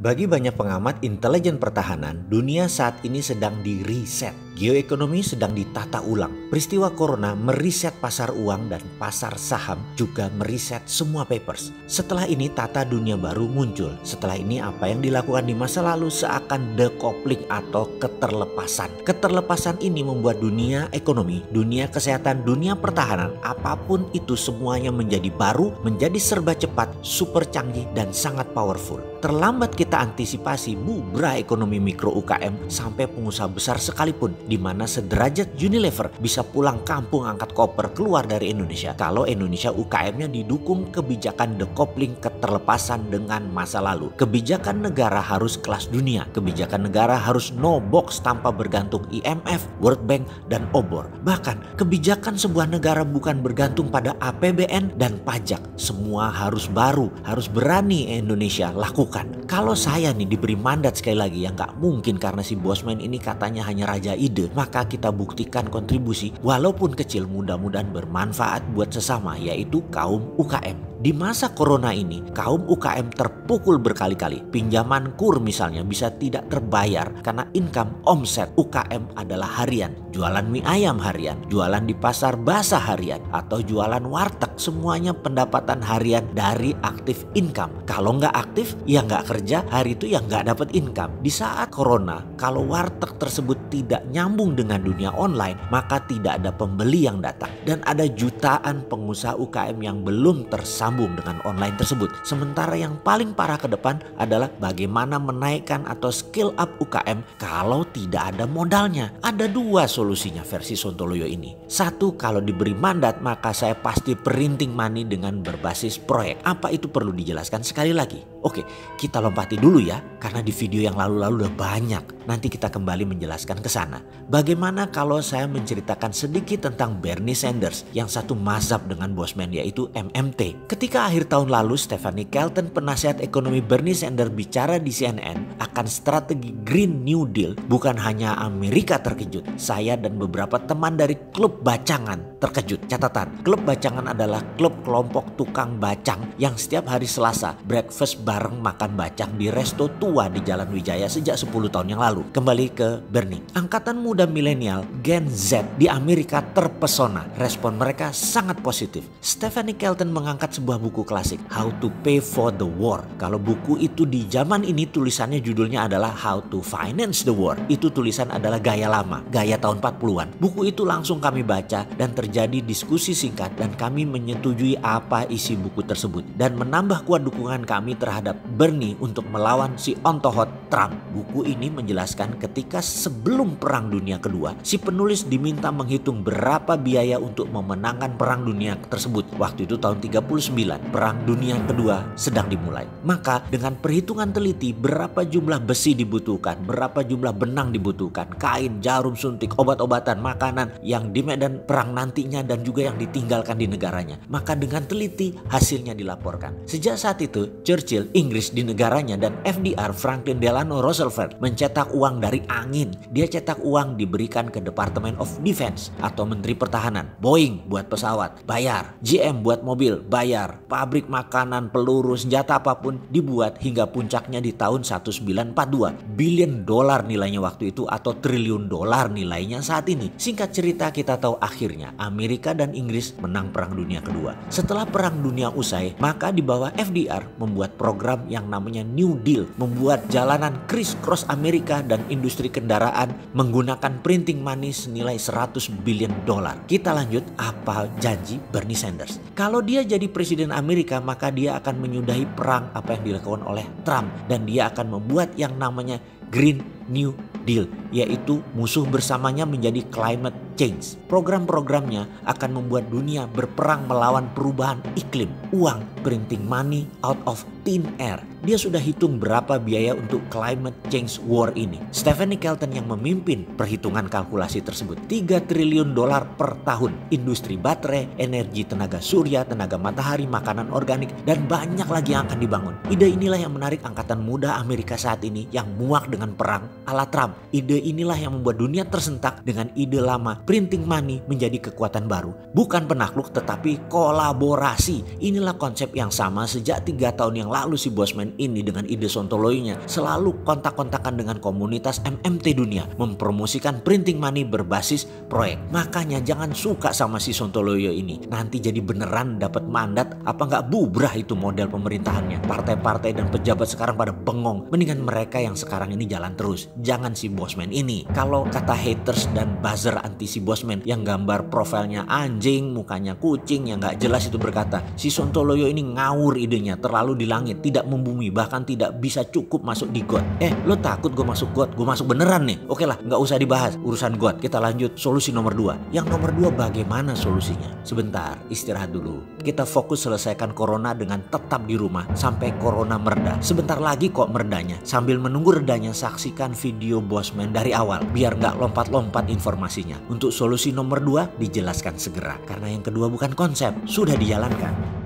Bagi banyak pengamat intelijen pertahanan, dunia saat ini sedang di-reset. Geoekonomi sedang ditata ulang. Peristiwa corona meriset pasar uang dan pasar saham, juga meriset semua papers. Setelah ini tata dunia baru muncul. Setelah ini apa yang dilakukan di masa lalu seakan decoupling atau keterlepasan. Keterlepasan ini membuat dunia ekonomi, dunia kesehatan, dunia pertahanan, apapun itu semuanya menjadi baru, menjadi serba cepat, super canggih dan sangat powerful. Terlambat kita antisipasi, bubrah ekonomi mikro UKM sampai pengusaha besar sekalipun, di mana sederajat Unilever bisa pulang kampung angkat koper keluar dari Indonesia kalau Indonesia UKM-nya didukung kebijakan decoupling, keterlepasan dengan masa lalu. Kebijakan negara harus kelas dunia, kebijakan negara harus no box tanpa bergantung IMF, World Bank dan obor. Bahkan kebijakan sebuah negara bukan bergantung pada APBN dan pajak. Semua harus baru, harus berani Indonesia lakukan. Kalau saya nih diberi mandat sekali lagi, yang gak mungkin karena si Bosman ini katanya hanya raja ide, maka kita buktikan kontribusi walaupun kecil mudah-mudahan bermanfaat buat sesama, yaitu kaum UKM. Di masa corona ini, kaum UKM terpukul berkali-kali. Pinjaman KUR misalnya bisa tidak terbayar karena income omset UKM adalah harian. Jualan mie ayam harian, jualan di pasar basah harian, atau jualan warteg, semuanya pendapatan harian dari aktif income. Kalau nggak aktif, ya nggak kerja, hari itu ya nggak dapat income. Di saat corona, kalau warteg tersebut tidak nyambung dengan dunia online, maka tidak ada pembeli yang datang. Dan ada jutaan pengusaha UKM yang belum tersambung dengan online tersebut. Sementara yang paling parah ke depan adalah bagaimana menaikkan atau skill up UKM kalau tidak ada modalnya. Ada dua solusinya versi Sontoloyo ini. Satu, kalau diberi mandat maka saya pasti printing money dengan berbasis proyek. Apa itu perlu dijelaskan sekali lagi? Oke, kita lompati dulu ya, karena di video yang lalu-lalu udah banyak. Nanti kita kembali menjelaskan ke sana. Bagaimana kalau saya menceritakan sedikit tentang Bernie Sanders yang satu mazhab dengan Bosman, yaitu MMT. Ketika akhir tahun lalu Stephanie Kelton, penasihat ekonomi Bernie Sanders, bicara di CNN akan strategi Green New Deal, bukan hanya Amerika terkejut. Saya dan beberapa teman dari klub bacangan terkejut. Catatan, klub bacangan adalah klub kelompok tukang bacang yang setiap hari Selasa breakfast bareng makan bacang di resto tua di Jalan Wijaya sejak 10 tahun yang lalu. Kembali ke Bernie. Angkatan muda milenial Gen Z di Amerika terpesona. Respon mereka sangat positif. Stephanie Kelton mengangkat sebuah buku klasik, How to Pay for the War. Kalau buku itu di zaman ini tulisannya judulnya adalah How to Finance the War. Itu tulisan adalah gaya lama, gaya tahun 40-an. Buku itu langsung kami baca dan terjadi diskusi singkat dan kami menyetujui apa isi buku tersebut dan menambah kuat dukungan kami terhadap Bernie untuk melawan si ontohot Trump. Buku ini menjelaskan ketika sebelum Perang Dunia Kedua, si penulis diminta menghitung berapa biaya untuk memenangkan Perang Dunia tersebut. Waktu itu tahun 39, Perang Dunia Kedua sedang dimulai. Maka dengan perhitungan teliti berapa jumlah besi dibutuhkan, berapa jumlah benang dibutuhkan, kain, jarum suntik, obat-obatan, makanan yang di medan perang nantinya dan juga yang ditinggalkan di negaranya. Maka dengan teliti hasilnya dilaporkan. Sejak saat itu Churchill, Inggris, di negaranya, dan FDR, Franklin Delano Roosevelt, mencetak uang dari angin. Dia cetak uang diberikan ke Department of Defense atau Menteri Pertahanan. Boeing buat pesawat, bayar. GM buat mobil, bayar. Pabrik makanan, peluru, senjata apapun dibuat hingga puncaknya di tahun 1942. Billion dolar nilainya waktu itu atau triliun dolar nilainya saat ini. Singkat cerita, kita tahu akhirnya Amerika dan Inggris menang Perang Dunia Kedua. Setelah Perang Dunia usai, maka di bawah FDR membuat program yang namanya New Deal, membuat jalanan criss-cross Amerika dan industri kendaraan menggunakan printing money senilai 100 billion dolar. Kita lanjut, apa janji Bernie Sanders? Kalau dia jadi presiden Amerika, maka dia akan menyudahi perang apa yang dilakukan oleh Trump dan dia akan membuat yang namanya Green New Deal, yaitu musuh bersamanya menjadi climate change. Program-programnya akan membuat dunia berperang melawan perubahan iklim. Uang, printing money out of thin air. Dia sudah hitung berapa biaya untuk climate change war ini. Stephanie Kelton yang memimpin perhitungan kalkulasi tersebut. 3 triliun dolar per tahun. Industri baterai, energi tenaga surya, tenaga matahari, makanan organik, dan banyak lagi yang akan dibangun. Ide inilah yang menarik angkatan muda Amerika saat ini yang muak dengan perang ala Trump. Ide inilah yang membuat dunia tersentak dengan ide lama. Printing money menjadi kekuatan baru. Bukan penakluk tetapi kolaborasi. Inilah konsep yang sama sejak 3 tahun yang lalu si bosman ini dengan ide sontoloyonya selalu kontak-kontakan dengan komunitas MMT dunia, mempromosikan printing money berbasis proyek. Makanya jangan suka sama si sontoloyo ini. Nanti jadi beneran dapat mandat, apa nggak bubrah itu model pemerintahannya. Partai-partai dan pejabat sekarang pada bengong. Mendingan mereka yang sekarang ini jalan terus. Jangan si bosman ini. Kalau kata haters dan buzzer anti si bosman yang gambar profilnya anjing, mukanya kucing yang nggak jelas itu berkata, si sontoloyo ini ngawur idenya, terlalu di langit, tidak membumi, bahkan tidak bisa cukup masuk di got. Lo takut gue masuk got? Gue masuk beneran nih. Oke lah, nggak usah dibahas urusan got. Kita lanjut solusi nomor 2. Yang nomor 2, bagaimana solusinya? Sebentar, istirahat dulu. Kita fokus selesaikan corona dengan tetap di rumah sampai corona mereda. Sebentar lagi kok meredanya. Sambil menunggu redanya, saksikan video bosman dari awal biar nggak lompat-lompat informasinya. Untuk solusi nomor 2 dijelaskan segera, karena yang kedua bukan konsep, sudah dijalankan.